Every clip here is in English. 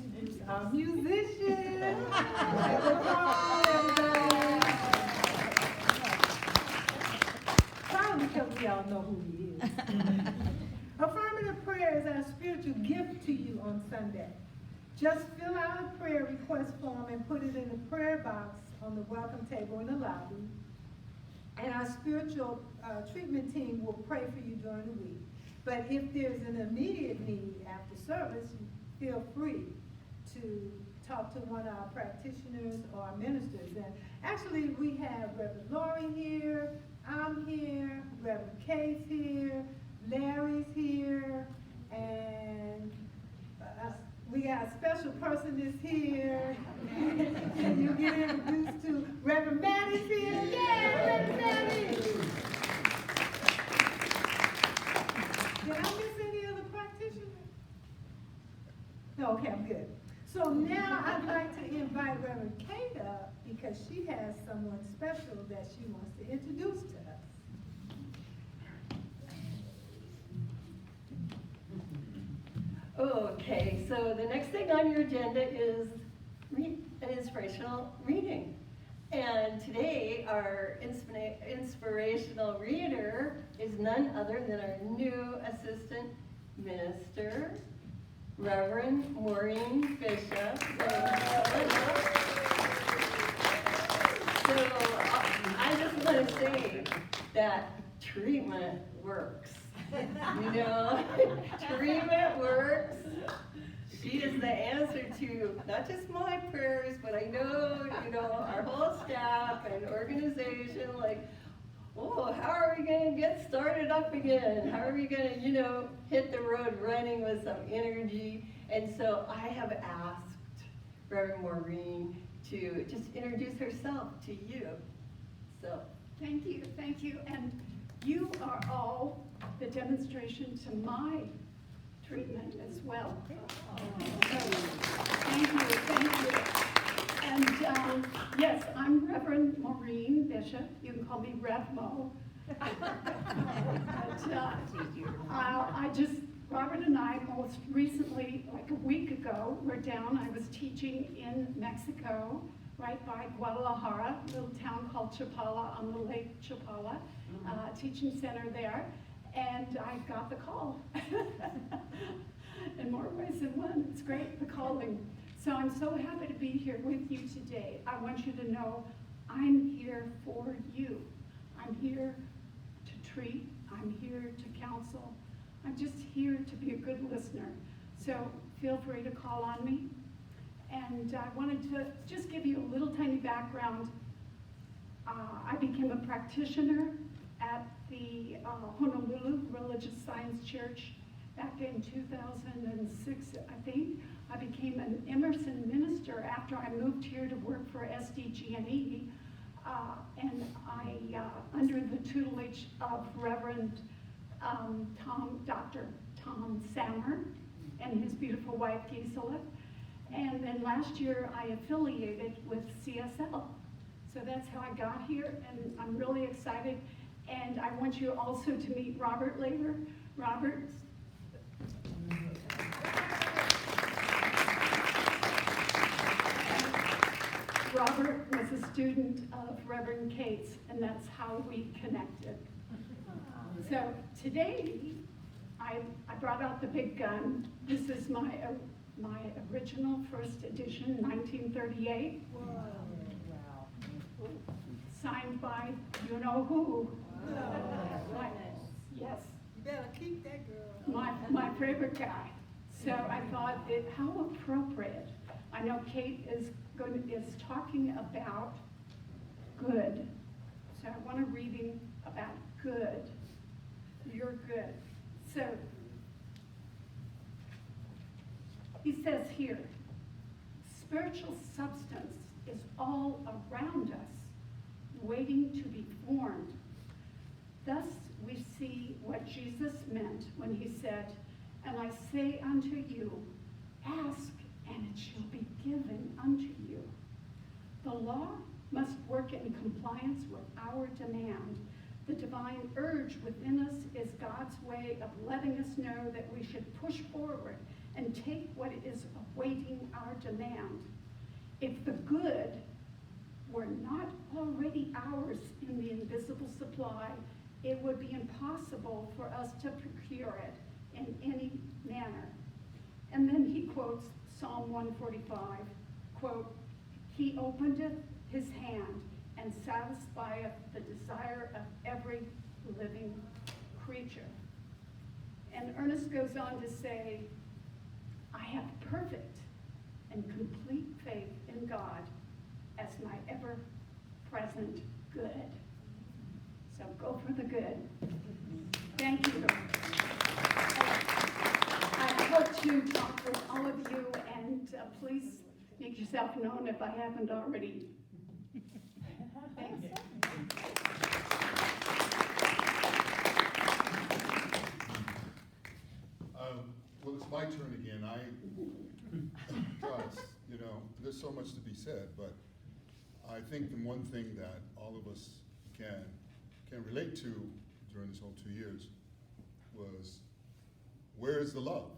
introduce our musician. Everybody. Probably because we all know who he is. Affirmative prayer is our spiritual gift to you on Sunday. Just fill out a prayer request form and put it in the prayer box on the welcome table in the lobby. And our spiritual treatment team will pray for you during the week. But if there's an immediate need after service, feel free to talk to one of our practitioners or our ministers. And actually, we have Reverend Lori here, I'm here, Reverend Kate's here, Larry's here, and we got a special person that's here. And you get introduced to Reverend Maddie's here. Yeah, Reverend Maddie! Did I miss any other practitioners? No, okay, I'm good. So now I'd like to invite Reverend Kate up because she has someone special that she wants to introduce to us. Okay, so the next thing on your agenda is an inspirational reading. And today our inspirational reader is none other than our new assistant minister, Reverend Maurene Bishop. So I just want to say that treatment works. You know, treatment works. She is the answer to not just my prayers, but I know, our whole staff and organization, like, oh, how are we going to get started up again? How are we going to, hit the road running with some energy? And so I have asked Reverend Maurene to just introduce herself to you. So. Thank you. And you are all the demonstration to my treatment as well. So, thank you. And yes, I'm Reverend Maurene Bishop. You can call me Rev Mo. Robert and I most recently, like a week ago, were down. I was teaching in Mexico, right by Guadalajara, a little town called Chapala on the Lake Chapala, teaching center there. And I got the call. In more ways than one. It's great, the calling. So I'm so happy to be here with you today. I want you to know I'm here for you. I'm here to treat. I'm here to counsel. I'm just here to be a good listener. So feel free to call on me. And I wanted to just give you a little tiny background. I became a practitioner at the Honolulu Religious Science Church back in 2006, I think. I became an Emerson minister after I moved here to work for SDG&E, and I, under the tutelage of Reverend Dr. Tom Sammer and his beautiful wife Gisela. And then last year I affiliated with CSL. So that's how I got here, and I'm really excited. And I want you also to meet Robert later. Robert was a student of Reverend Kate's, and that's how we connected. So today, I brought out the big gun. This is my original first edition, 1938. Wow. Signed by you know who. Yes. You better keep that girl. My favorite guy. So I thought, how appropriate. I know Kate is talking about good. So I want a reading about good. You're good. So he says here, spiritual substance is all around us, waiting to be formed. Thus we see what Jesus meant when he said, and I say unto you, ask and it shall be given unto you. The law must work in compliance with our demand. The divine urge within us is God's way of letting us know that we should push forward and take what is awaiting our demand. If the good were not already ours in the invisible supply, it would be impossible for us to procure it in any manner. And then he quotes Psalm 145, quote, "He openeth his hand and satisfieth the desire of every living creature." And Ernest goes on to say, "I have perfect and complete faith in God as my ever-present good." So go for the good. Thank you. I hope to talk with all of you, and please make yourself known if I haven't already. Thanks. Well, it's my turn again. Gosh, there's so much to be said, but I think the one thing that all of us can relate to during this whole 2 years was, where is the love?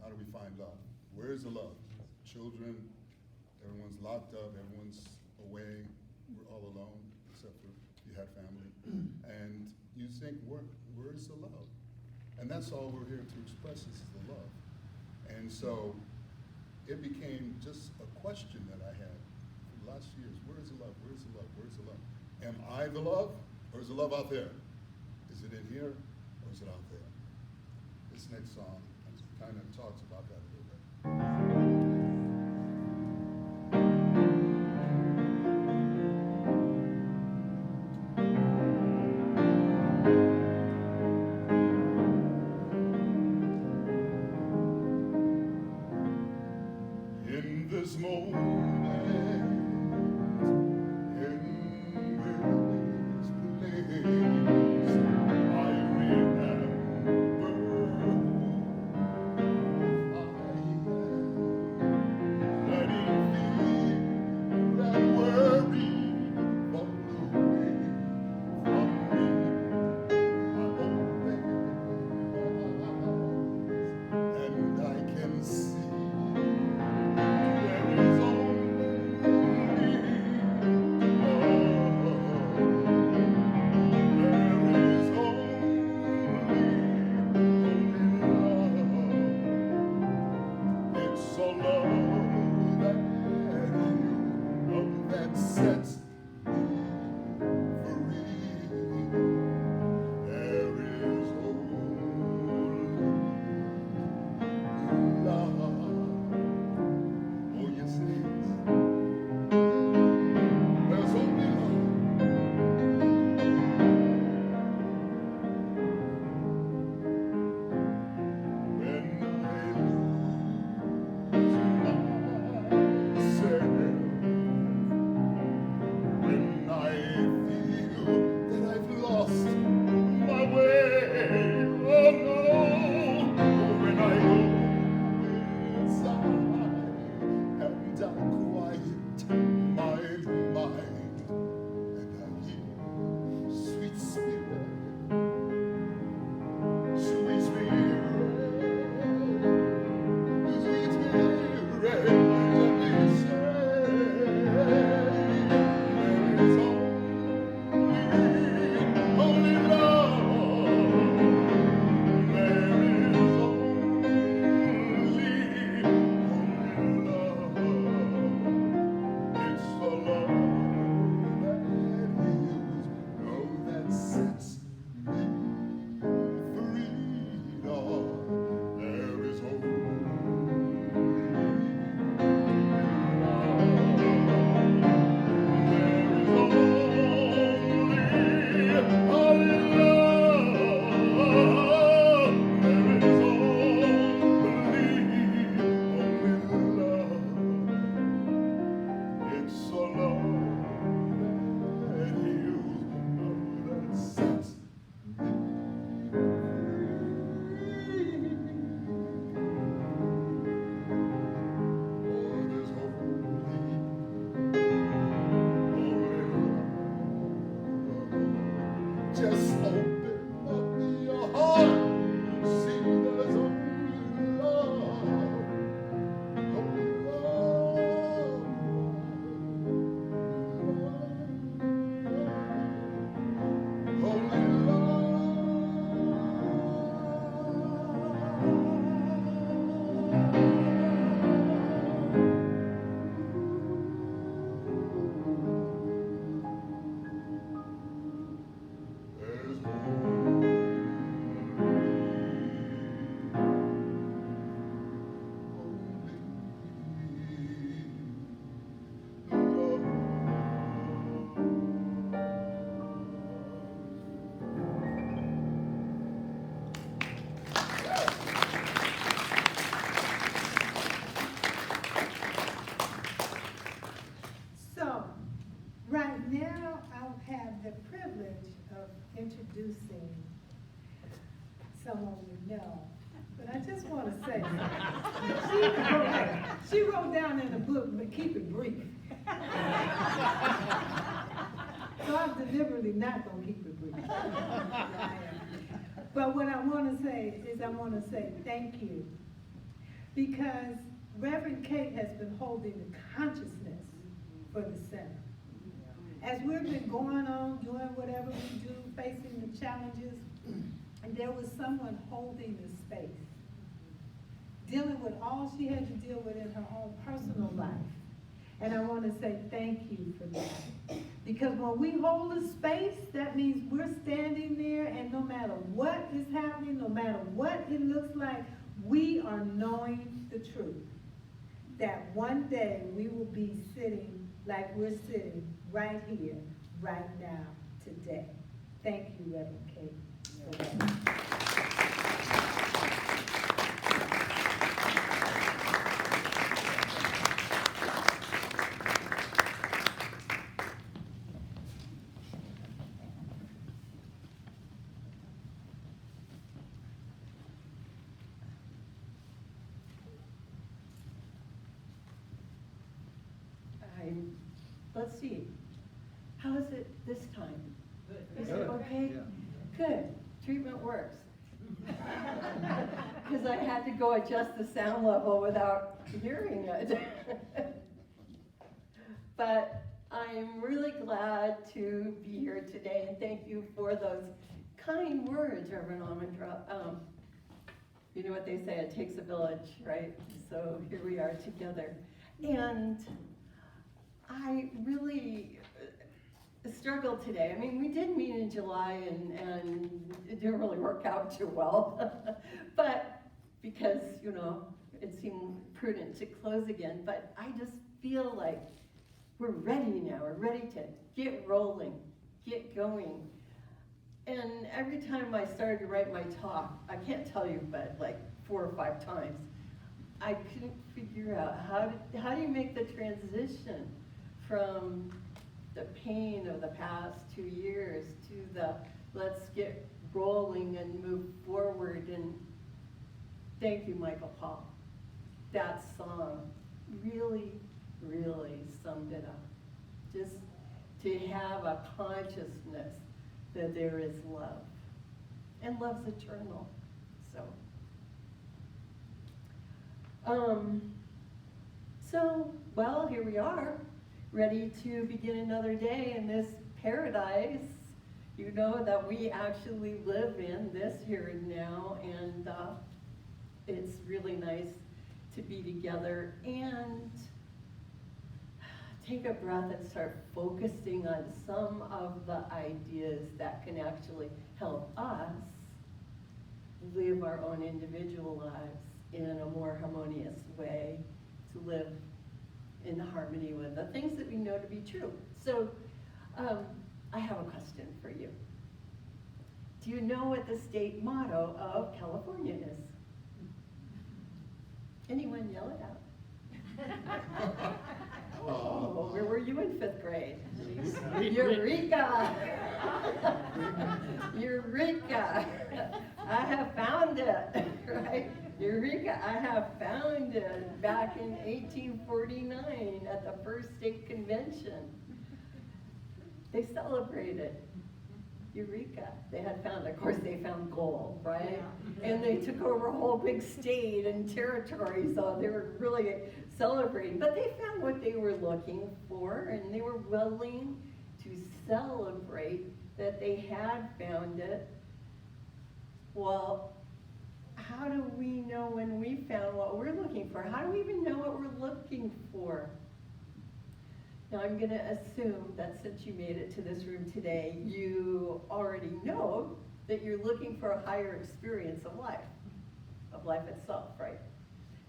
How do we find love? Where is the love? Children, everyone's locked up, everyone's away, we're all alone, except for if you had family. And you think, where is the love? And that's all we're here to express, is the love. And so it became just a question that I had for the last years. Where is the love? Where is the love? Where is the love? Am I the love? Or is the love out there? Is it in here? Or is it out there? This next song kind of talks about that a little bit. In this moment, in this place, I remember who I am. Letting fear and worry fall away from me. I open my eyes and I can see there is only the privilege of introducing someone we know. But I just want to say, she wrote down in the book, but keep it brief. So I'm deliberately not going to keep it brief. But what I want to say is I want to say thank you, because Reverend Kate has been holding the consciousness for the center. As we've been going on, doing whatever we do, facing the challenges, and there was someone holding the space, dealing with all she had to deal with in her own personal life. And I want to say thank you for that. Because when we hold a space, that means we're standing there, and no matter what is happening, no matter what it looks like, we are knowing the truth. That one day we will be sitting like we're sitting right here, right now, today. Thank you, Reverend Kate, for that. Let's see, how is it this time? Is it Good. okay? Yeah. Good, treatment works. Because I had to go adjust the sound level without hearing it. But I'm really glad to be here today, and thank you for those kind words, Reverend Ahmondra. You know what they say, it takes a village, right? So here we are together. And I really struggled today. I mean, we did meet in July, and it didn't really work out too well. But because, you know, it seemed prudent to close again. But I just feel like we're ready now. We're ready to get rolling, get going. And every time I started to write my talk, I can't tell you, but like 4 or 5 times, I couldn't figure out how do you make the transition from the pain of the past 2 years to the let's get rolling and move forward. And thank you, Michael Paul. That song really, really summed it up. Just to have a consciousness that there is love. And love's eternal. So, well, here we are, ready to begin another day in this paradise, you know, that we actually live in, this here and now, and it's really nice to be together and take a breath and start focusing on some of the ideas that can actually help us live our own individual lives in a more harmonious way, to live in harmony with the things that we know to be true. So, I have a question for you. Do you know what the state motto of California is? Anyone yell it out? Oh, where were you in 5th grade? Eureka! Eureka! I have found it, right? Eureka, I have found it back in 1849 at the first state convention. They celebrated Eureka. They had found, of course, they found gold, right? Yeah. And they took over a whole big state and territory, so they were really celebrating. But they found what they were looking for, and they were willing to celebrate that they had found it. Well, how do we know when we found what we're looking for? How do we even know what we're looking for? Now, I'm going to assume that since you made it to this room today, you already know that you're looking for a higher experience of life itself, right?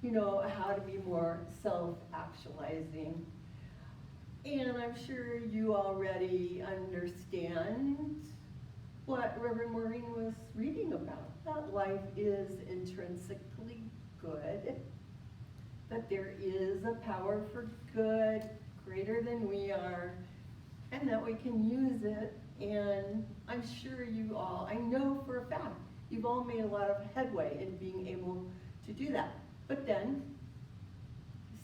You know, how to be more self-actualizing. And I'm sure you already understand what Reverend Maurene was reading about, that life is intrinsically good, that there is a power for good greater than we are, and that we can use it And I'm sure you all, I know for a fact, you've all made a lot of headway in being able to do that. But then,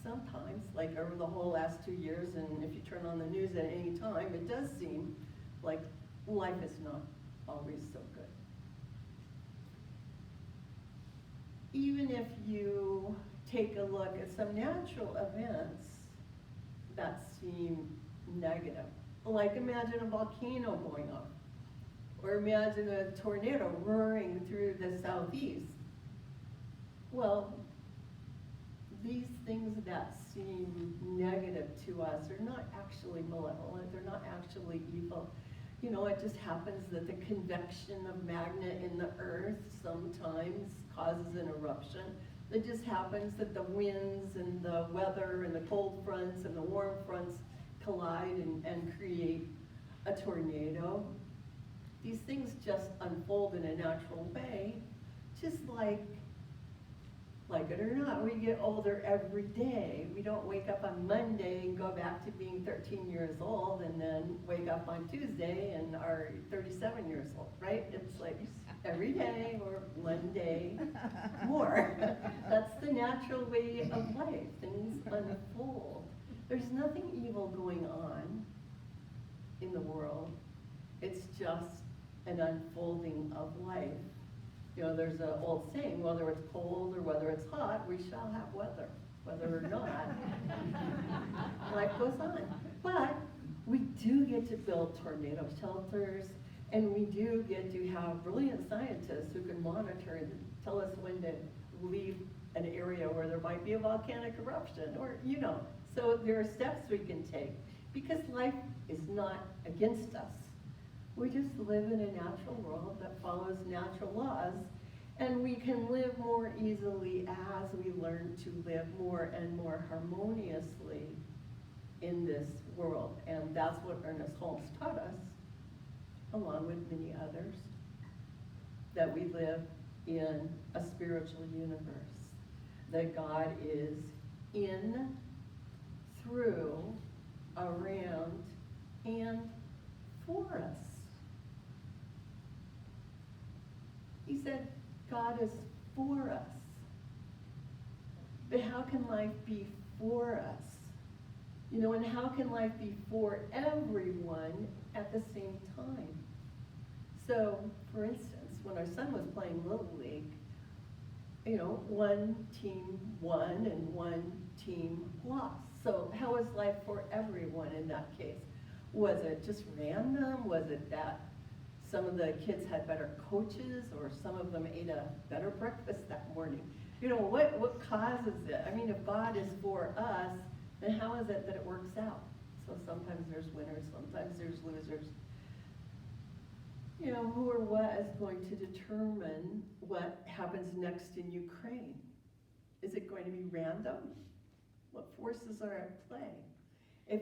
sometimes, like over the whole last 2 years, and if you turn on the news at any time, it does seem like life is not always so good. Even if you take a look at some natural events that seem negative, like imagine a volcano going off, or imagine a tornado roaring through the southeast. Well, these things that seem negative to us are not actually malevolent, they're not actually evil. You know, it just happens that the convection of magma in the earth sometimes causes an eruption. It just happens that the winds and the weather and the cold fronts and the warm fronts collide and create a tornado. These things just unfold in a natural way, just like it or not, we get older every day. We don't wake up on Monday and go back to being 13 years old and then wake up on Tuesday and are 37 years old, right? It's like every day or one day more. That's the natural way of life. Things unfold. There's nothing evil going on in the world. It's just an unfolding of life. You know, there's an old saying, whether it's cold or whether it's hot, we shall have weather. Whether or not, life goes on. But we do get to build tornado shelters, and we do get to have brilliant scientists who can monitor and tell us when to leave an area where there might be a volcanic eruption, or, you know. So there are steps we can take, because life is not against us. We just live in a natural world that follows natural laws, and we can live more easily as we learn to live more and more harmoniously in this world. And that's what Ernest Holmes taught us, along with many others, that we live in a spiritual universe, that God is in, through, around, and for us. He said, God is for us. But how can life be for us? You know, and how can life be for everyone at the same time? So, for instance, when our son was playing Little League, you know, one team won and one team lost. So how was life for everyone in that case? Was it just random? Was it that some of the kids had better coaches, or some of them ate a better breakfast that morning? You know, what causes it? I mean, if God is for us, then how is it that it works out? So sometimes there's winners, sometimes there's losers. You know, who or what is going to determine what happens next in Ukraine? Is it going to be random? What forces are at play? If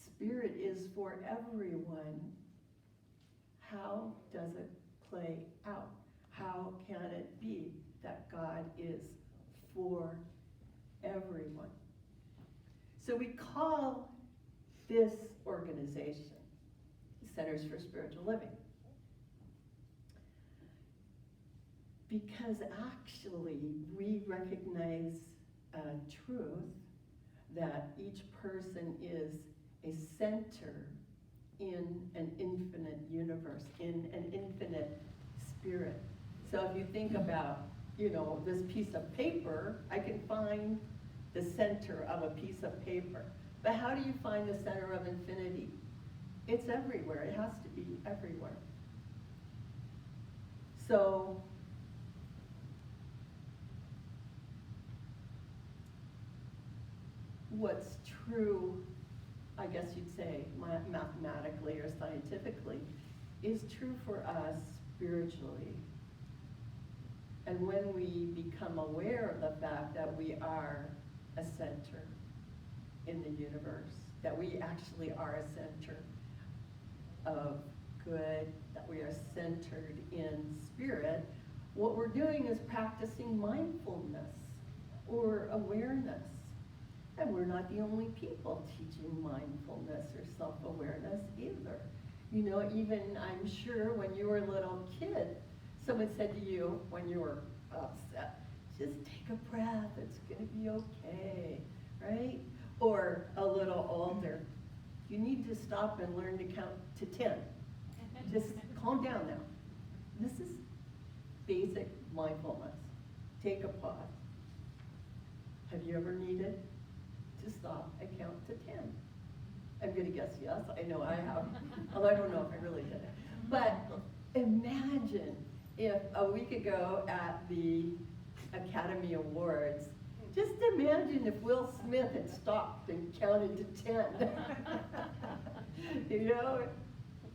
Spirit is for everyone, how does it play out? How can it be that God is for everyone? So we call this organization Centers for Spiritual Living, because actually we recognize a truth that each person is a center in an infinite universe, in an infinite spirit. So if you think about, you know, this piece of paper, I can find the center of a piece of paper. But how do you find the center of infinity? It's everywhere. It has to be everywhere. So what's true, I guess you'd say, mathematically or scientifically, is true for us spiritually. And when we become aware of the fact that we are a center in the universe, that we actually are a center of good, that we are centered in spirit, what we're doing is practicing mindfulness or awareness. And we're not the only people teaching mindfulness or self-awareness either. You know, even I'm sure when you were a little kid, someone said to you when you were upset, just take a breath, it's gonna be okay, right? Or a little older, you need to stop and learn to count to 10. Just calm down now. This is basic mindfulness. Take a pause. Have you ever needed to stop and count to 10? I'm gonna guess yes, I know I have, although I don't know if I really did it. But imagine if a week ago at the Academy Awards, just imagine if Will Smith had stopped and counted to 10. You know,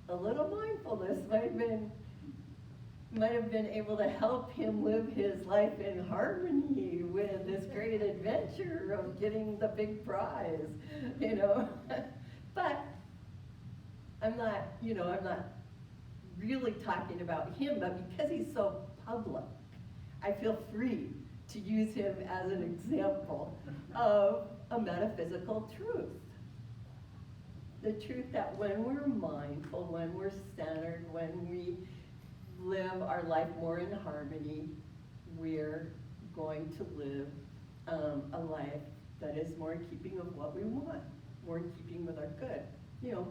a little mindfulness might have been able to help him live his life in harmony with this great adventure of getting the big prize, you know. But I'm not really talking about him, but because he's so public, I feel free to use him as an example of a metaphysical truth. The truth that when we're mindful, when we're centered, when we live our life more in harmony, we're going to live a life that is more in keeping of what we want, more in keeping with our good. You know,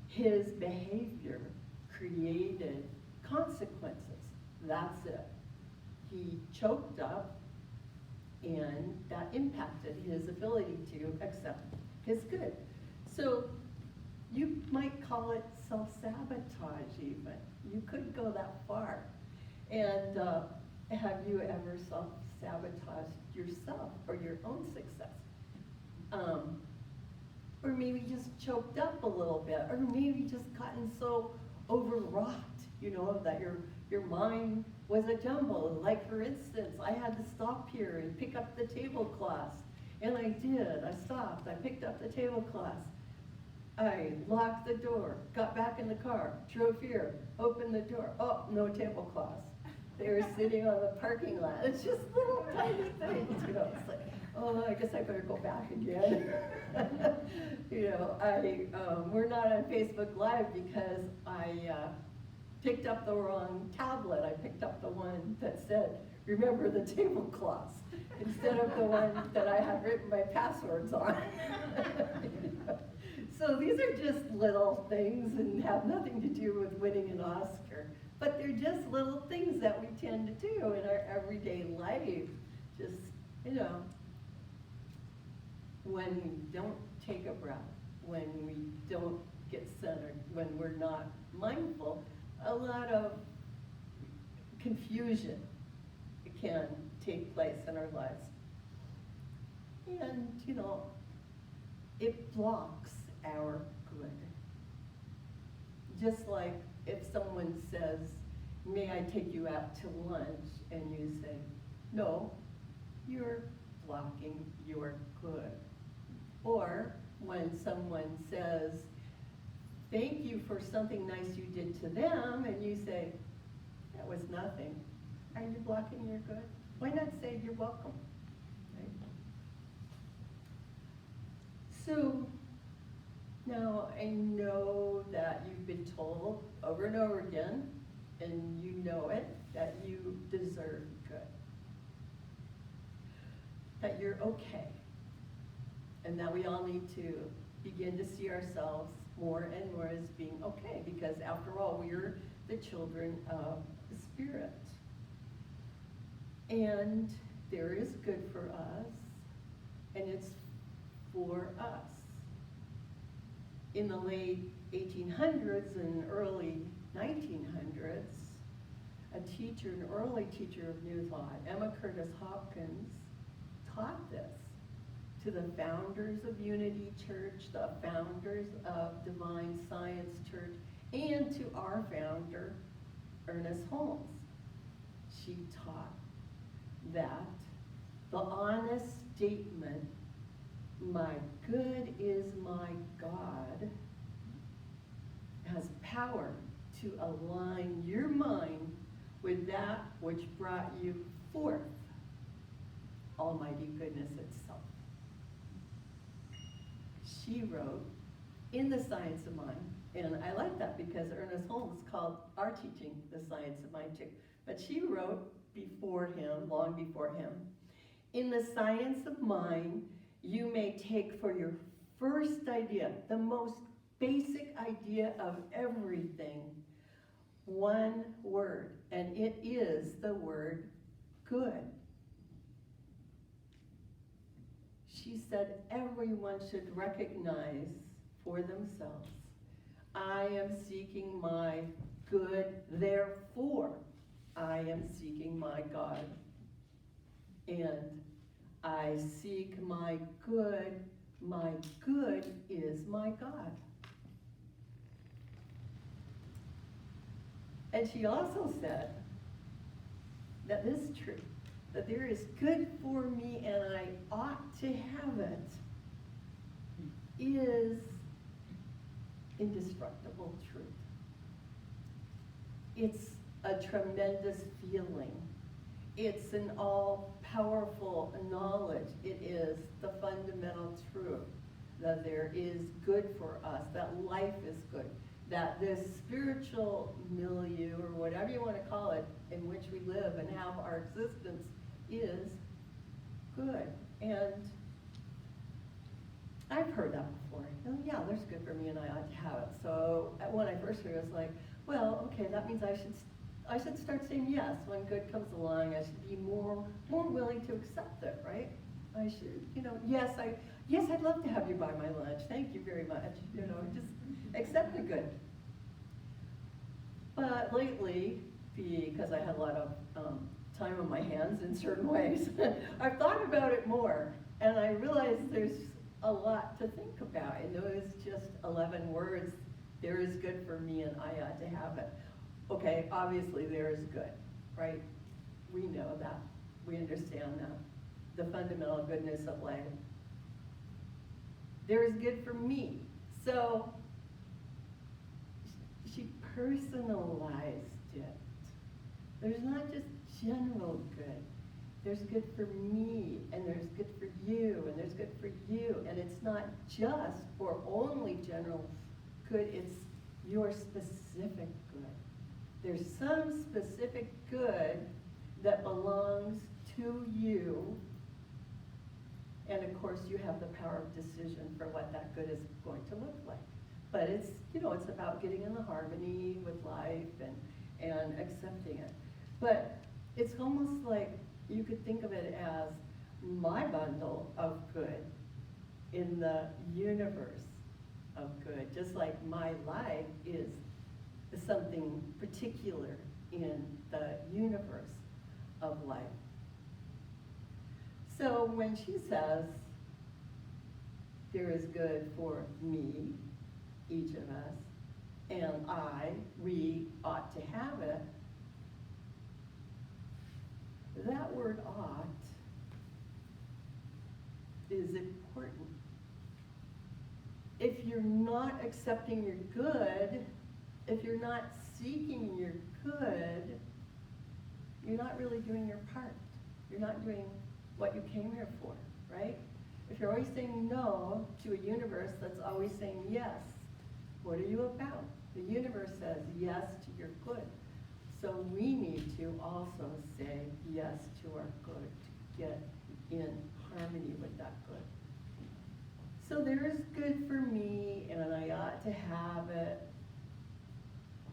his behavior created consequences. That's it. He choked up, and that impacted his ability to accept his good. So you might call it self-sabotage even. You could go that far. And have you ever self-sabotaged yourself or your own success? Or maybe just choked up a little bit, or maybe just gotten so overwrought, you know, that your mind was a jumble. Like for instance, I had to stop here and pick up the tablecloths. And I did, I stopped, I picked up the tablecloths. I locked the door, got back in the car, drove here, opened the door, oh, no tablecloths. They were sitting on the parking lot. It's just little tiny things, you know. It's like, oh, I guess I better go back again. You know, we're not on Facebook Live because I picked up the wrong tablet. I picked up the one that said, remember the tablecloths, instead of the one that I had written my passwords on. So these are just little things and have nothing to do with winning an Oscar. But they're just little things that we tend to do in our everyday life. Just, you know, when we don't take a breath, when we don't get centered, when we're not mindful, a lot of confusion can take place in our lives. And, you know, it blocks our good. Just like if someone says, may I take you out to lunch? And you say, no, you're blocking your good. Or when someone says, thank you for something nice you did to them, and you say, that was nothing. Are you blocking your good? Why not say you're welcome? Right? So, now, I know that you've been told over and over again, and you know it, that you deserve good. That you're okay. And that we all need to begin to see ourselves more and more as being okay, because after all, we're the children of the Spirit. And there is good for us, and it's for us. In the late 1800s and early 1900s, a teacher, an early teacher of New Thought, Emma Curtis Hopkins, taught this to the founders of Unity Church, the founders of Divine Science Church, and to our founder, Ernest Holmes. She taught that the honest statement, my good is my God, has power to align your mind with that which brought you forth, almighty goodness itself. She wrote in The Science of Mind And I like that because Ernest Holmes called our teaching the science of mind too. But she wrote before him, long before him, in the science of mind, you may take for your first idea, the most basic idea of everything, one word, and it is the word good. She said everyone should recognize for themselves, I am seeking my good, therefore I am seeking my God. And I seek my good is my God. And she also said that this is true, that there is good for me and I ought to have it, is indestructible truth. It's a tremendous feeling. It's an all-powerful knowledge. It is the fundamental truth that there is good for us, that life is good, that this spiritual milieu, or whatever you want to call it, in which we live and have our existence is good. And I've heard that before. Oh yeah, there's good for me and I ought to have it. So when I first heard it, I was like, well, okay, that means I should start saying yes when good comes along. I should be more willing to accept it, right? I should, yes, I'd love to have you buy my lunch. Thank you very much. Just accept the good. But lately, because I had a lot of time on my hands in certain ways, I've thought about it more, and I realized there's a lot to think about. And those just 11 words, there is good for me and I ought to have it. Okay, obviously there is good, right? We know that. We understand that. The fundamental goodness of life. There is good for me. So she personalized it. There's not just general good. There's good for me, and there's good for you, and there's good for you. And it's not just or only general good, it's your specific good. There's some specific good that belongs to you. And of course, you have the power of decision for what that good is going to look like. But it's, it's about getting in the harmony with life and accepting it. But it's almost like you could think of it as my bundle of good in the universe of good, just like my life is something particular in the universe of life. So when she says, there is good for me, each of us, and we ought to have it, that word ought is important. If you're not accepting your good, if you're not seeking your good, you're not really doing your part. You're not doing what you came here for, right? If you're always saying no to a universe that's always saying yes, what are you about? The universe says yes to your good. So we need to also say yes to our good, to get in harmony with that good. So there is good for me, and I ought to have it.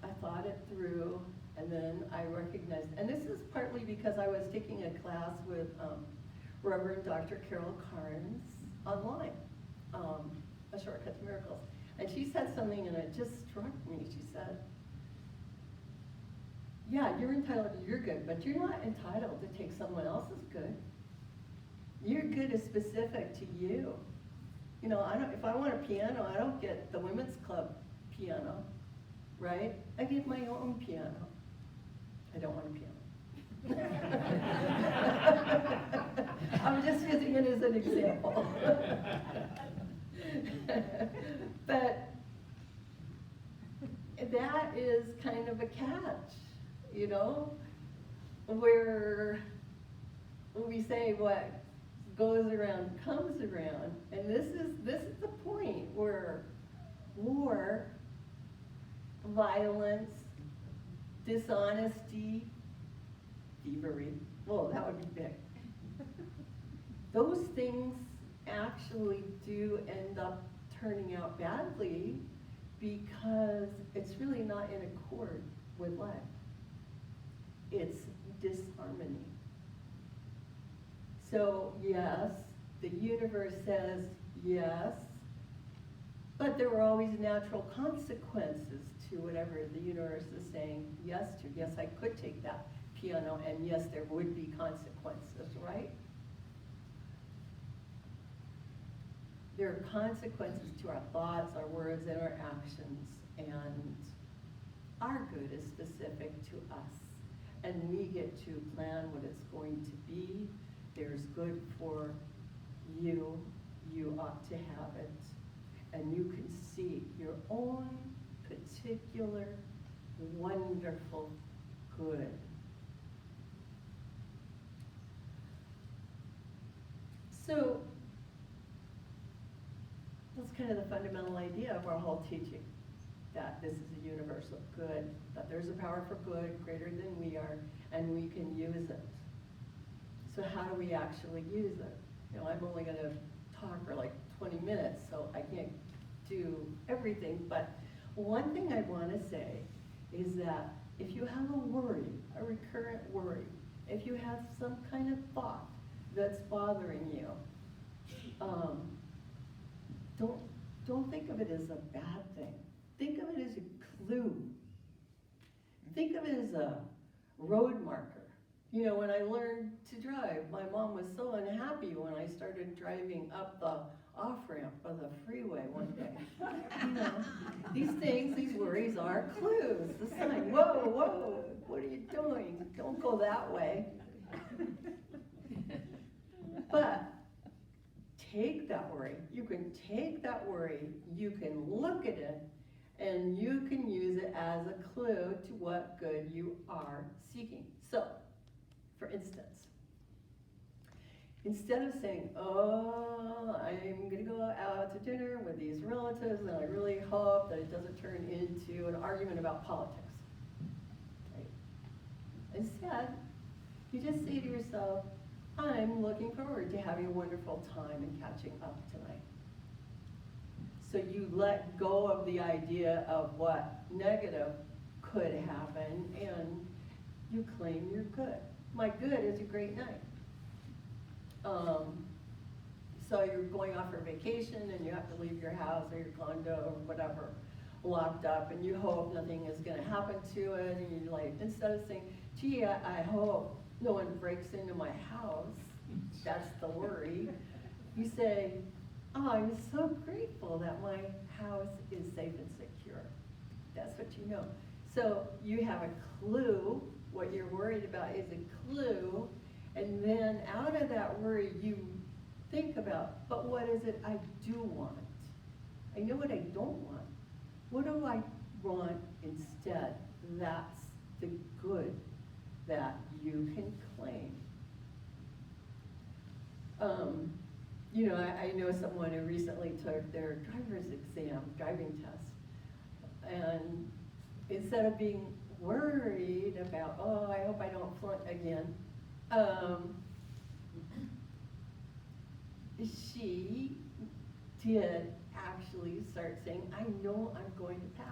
I thought it through, and then I recognized, and this is partly because I was taking a class with Reverend Dr. Carol Carnes online, A Shortcut to Miracles. And she said something, and it just struck me. She said, yeah, you're entitled to your good, but you're not entitled to take someone else's good. Your good is specific to you. If I want a piano, I don't get the women's club piano, right? I get my own piano. I don't want a piano. I'm just using it as an example. But that is kind of a catch, where we say what goes around comes around, and this is the point where war violence, dishonesty, thievery. Well, that would be big. Those things actually do end up turning out badly because it's really not in accord with life. It's disharmony. So yes, the universe says yes, but there are always natural consequences to whatever the universe is saying yes to. Yes, I could take that piano, and yes, there would be consequences, right? There are consequences to our thoughts, our words, and our actions, and our good is specific to us. And we get to plan what it's going to be. There's good for you. You ought to have it. And you can see your own particular, wonderful good. So, that's kind of the fundamental idea of our whole teaching, that this is a universe of good, that there's a power for good greater than we are, and we can use it. So how do we actually use it? You know, I'm only going to talk for like 20 minutes, so I can't do everything, but one thing I want to say is that if you have a worry, a recurrent worry, if you have some kind of thought that's bothering you, don't think of it as a bad thing. Think of it as a clue. Think of it as a road marker. You know, when I learned to drive, my mom was so unhappy when I started driving up the off-ramp of the freeway one day. You know, these things, these worries are clues. The sign, whoa, whoa, what are you doing? Don't go that way. But take that worry. You can take that worry, you can look at it, and you can use it as a clue to what good you are seeking. So, for instance, instead of saying, oh, I'm going to go out to dinner with these relatives and I really hope that it doesn't turn into an argument about politics. Right? Instead, you just say to yourself, I'm looking forward to having a wonderful time and catching up tonight. So you let go of the idea of what negative could happen and you claim your good. My good is a great night. So you're going off for vacation and you have to leave your house or your condo or whatever locked up and you hope nothing is going to happen to it, and you like, instead of saying, gee, I hope no one breaks into my house, that's the worry, you say, oh, I'm so grateful that my house is safe and secure. That's what you know. So you have a clue. What you're worried about is a clue, and then out of that worry you think about, but what is it I do want? I know what I don't want. What do I want instead? That's the good that you can claim. You know, I know someone who recently took their driver's exam, driving test, and instead of being worried about, oh, I hope I don't flunk again, she did actually start saying, I know I'm going to pass.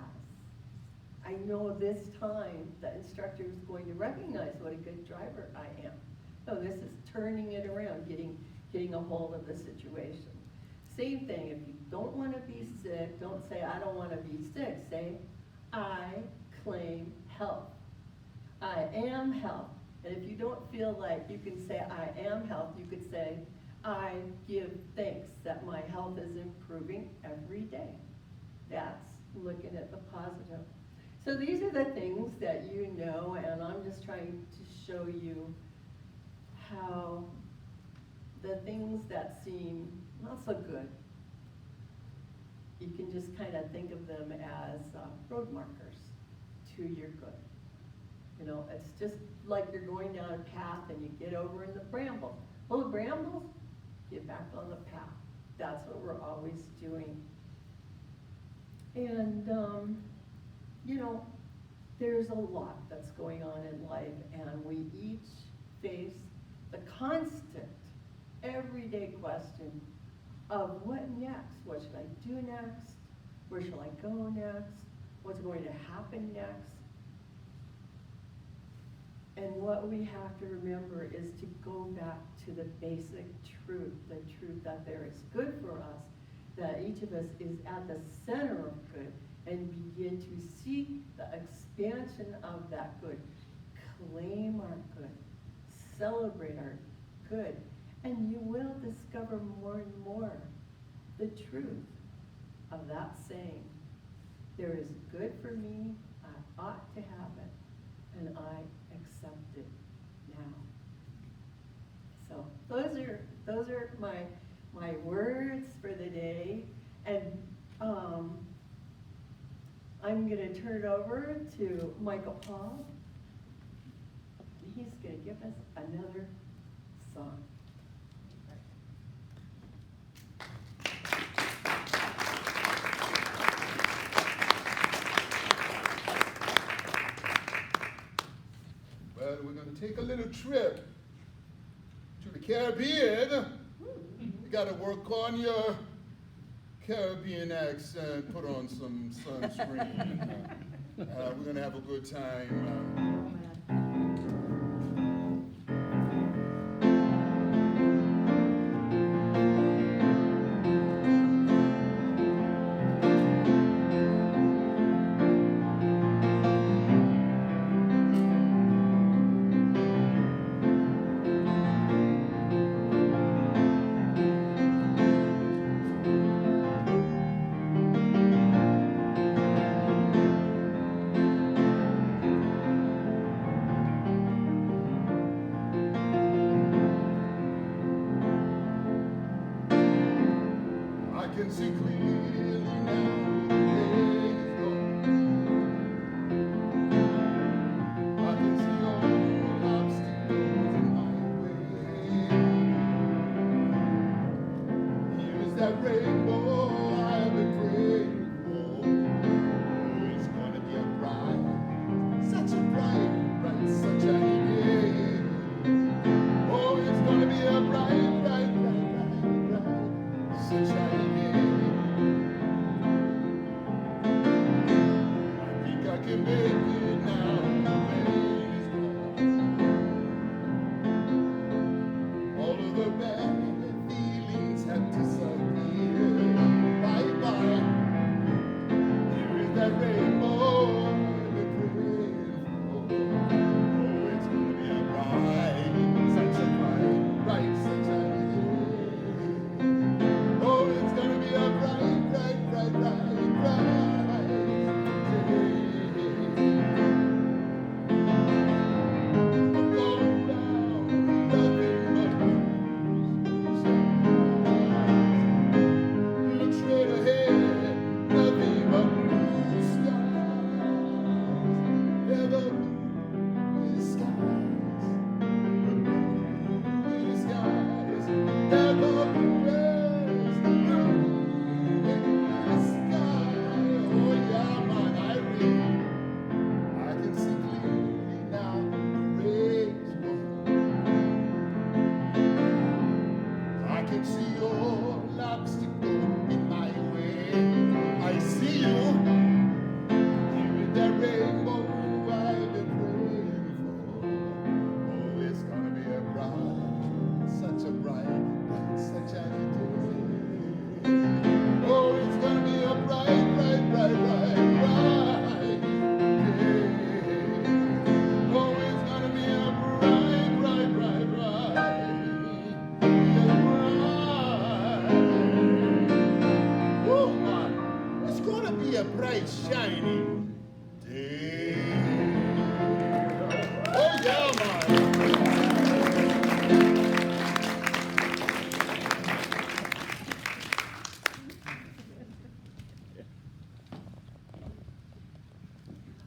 I know this time the instructor is going to recognize what a good driver I am. So this is turning it around, getting a hold of the situation. Same thing, if you don't want to be sick, don't say, I don't want to be sick. Say, I claim health. I am health. And if you don't feel like you can say, I am health, you could say, I give thanks that my health is improving every day. That's looking at the positive. So these are the things that you know, and I'm just trying to show you how the things that seem not so good, you can just kind of think of them as road markers to your good. You know, it's just like you're going down a path and you get over in the bramble. Well, the brambles, get back on the path. That's what we're always doing. And you know, there's a lot that's going on in life, and we each face the constant, everyday question of what next? What should I do next? Where shall I go next? What's going to happen next? And what we have to remember is to go back to the basic truth, the truth that there is good for us, that each of us is at the center of good, and begin to seek the expansion of that good, claim our good, celebrate our good, and you will discover more and more the truth of that saying. There is good for me, I ought to have it, and I accept it now. So those are my words for the day, and I'm going to turn it over to Michael Paul. He's going to give us another song. Well, we're going to take a little trip to the Caribbean. You got to work on your Caribbean accent, put on some sunscreen. We're going to have a good time. I can see clearly now the day is gone. I can see all obstacles in my way. Here's that rainbow I've been praying for. Oh, it's gonna be a bright, such a bright sunshiny day. Oh, it's gonna be a bright sunshiny day. I think I can make it now. The pain is gone. All of the bad feelings have disappeared. Bye-bye. Here is that rainbow I've been praying for. Oh, it's gonna be a bright, such a bright sunshiny day. Oh, it's gonna be a bright day. I'm going down, nothing but blue skies. Look straight ahead, nothing but blue skies. They're the bluest skies, the bluest skies. They're the bluest sky. Oh yeah, man, I can see clearly now the rainbow. I can see all obstacles in my way. I see you. Here is that rainbow I've been praying for. Oh, it's gonna be a bright, such a bright, such a day. Oh, it's gonna be a bright day. Oh, it's gonna be a bright. Oh, man, it's gonna be a bright, shiny day. Oh, yeah, man.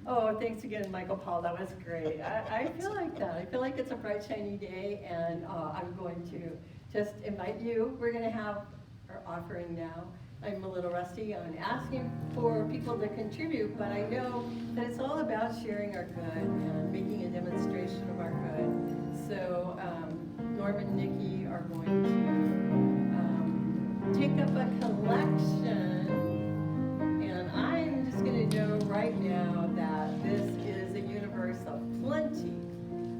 Oh, thanks again, Michael Paul. That was great. I feel like that. I feel like it's a bright, shiny day, and I'm going to just invite you. We're going to have our offering now. I'm a little rusty on asking for people to contribute, but I know that it's all about sharing our good and making a demonstration of our good. So Norm and Nikki are going to take up a collection, and I'm just going to know right now that this is a universe of plenty,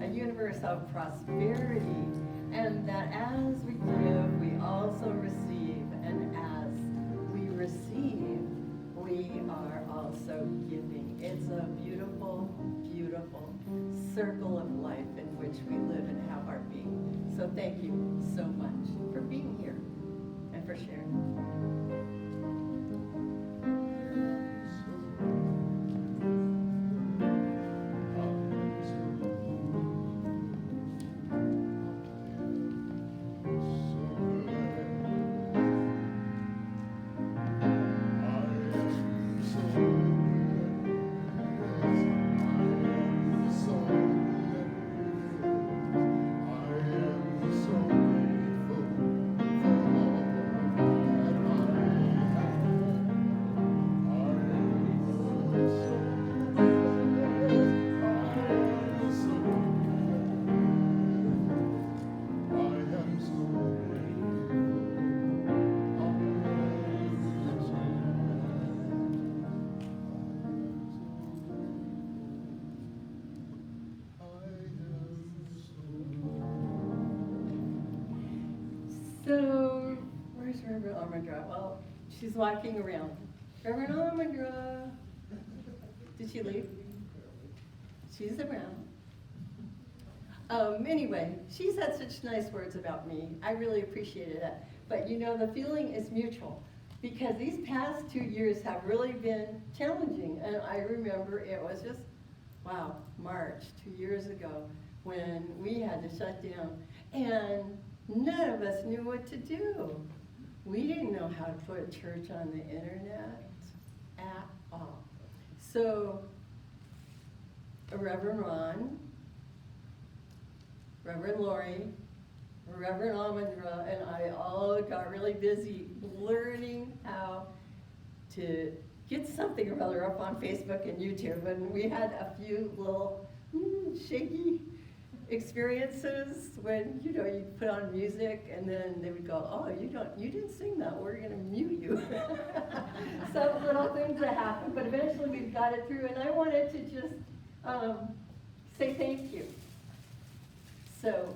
a universe of prosperity, and that as we give, we also receive, and as we receive, we are also giving. It's a beautiful, beautiful circle of life in which we live and have our being. So thank you so much for being here and for sharing. So, where's Reverend Ahmondra? Well, she's walking around. Reverend Ahmondra. Did she leave? She's around. Anyway, she said such nice words about me. I really appreciated it. But you know, the feeling is mutual, because these past 2 years have really been challenging. And I remember it was just, wow, March 2 years ago when we had to shut down. And none of us knew what to do. We didn't know how to put church on the internet at all. So Reverend Ron, Reverend Lori, Reverend Ahmondra, and I all got really busy learning how to get something or other up on Facebook and YouTube. And we had a few little shaky experiences when, you know, you put on music and then they would go, oh, you didn't sing that, we're gonna mute you. Some little things that happen, but eventually we got it through, and I wanted to just say thank you. So,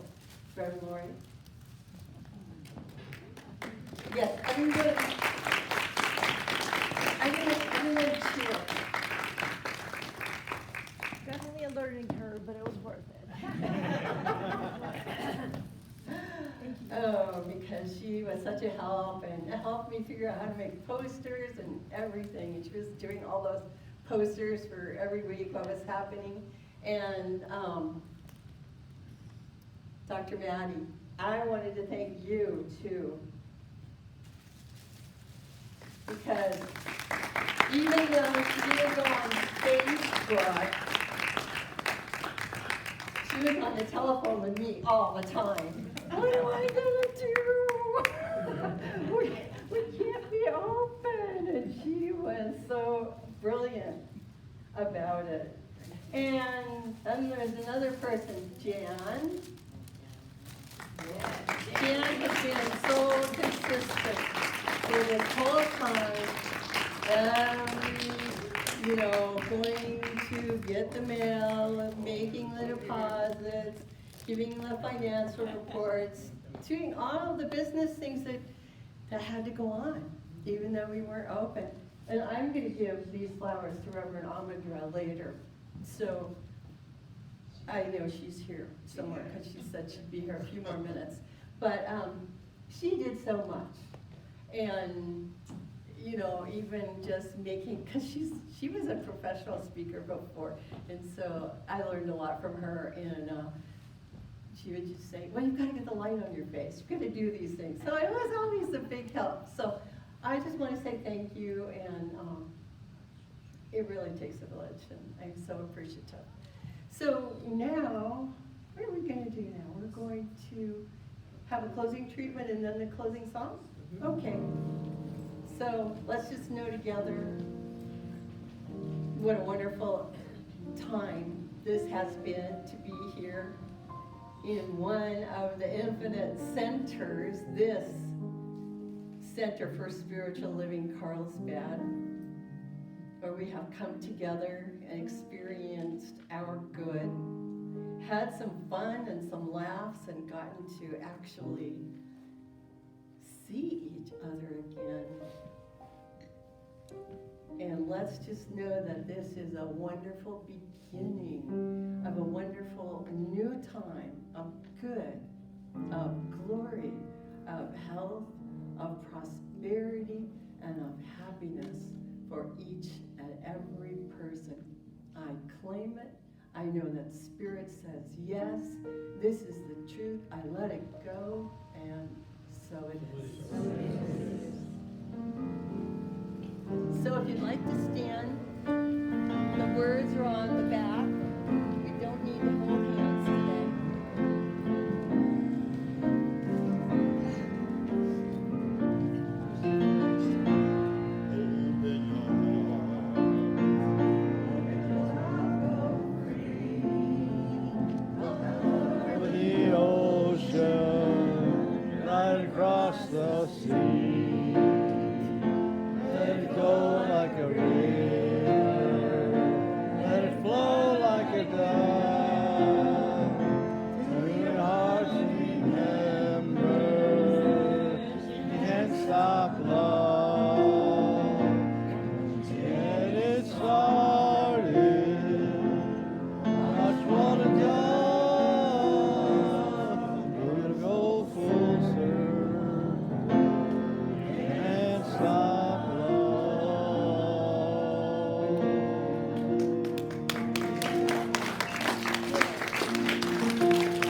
Reverend Lori. Yes, everyone cheer. Definitely a learning curve, but it was worth it. Oh, because she was such a help, and it helped me figure out how to make posters and everything. And she was doing all those posters for every week what was happening. And Dr. Maddie, I wanted to thank you too. Because even though she didn't go on Facebook, she was on the telephone with me all the time. What am I gonna do? we can't be open. And she was so brilliant about it. And then there's another person, Jan. Jan has been so consistent for this whole time. You know, going to get the mail, making the deposits, giving the financial reports, doing all of the business things that had to go on, even though we weren't open. And I'm going to give these flowers to Reverend Ahmondra later. So I know she's here somewhere because she said she'd be here a few more minutes. But she did so much. And you know, even just making, because she was a professional speaker before, and so I learned a lot from her. And she would just say, well, you've got to get the light on your face. You've got to do these things. So it was always a big help. So I just want to say thank you, and it really takes a village, and I'm so appreciative. So now, what are we going to do now? We're going to have a closing treatment and then the closing song? Okay. So let's just know together what a wonderful time this has been to be here in one of the infinite centers, this Center for Spiritual Living Carlsbad, where we have come together and experienced our good, had some fun and some laughs, and gotten to actually see each other again. And let's just know that this is a wonderful beginning of a wonderful new time of good, of glory, of health, of prosperity, and of happiness for each and every person. I claim it. I know that Spirit says yes. This is the truth. I let it go, and so it is. So if you'd like to stand, the words are on the back. We don't need to hold hands today. Open Over the ocean, right across the sea.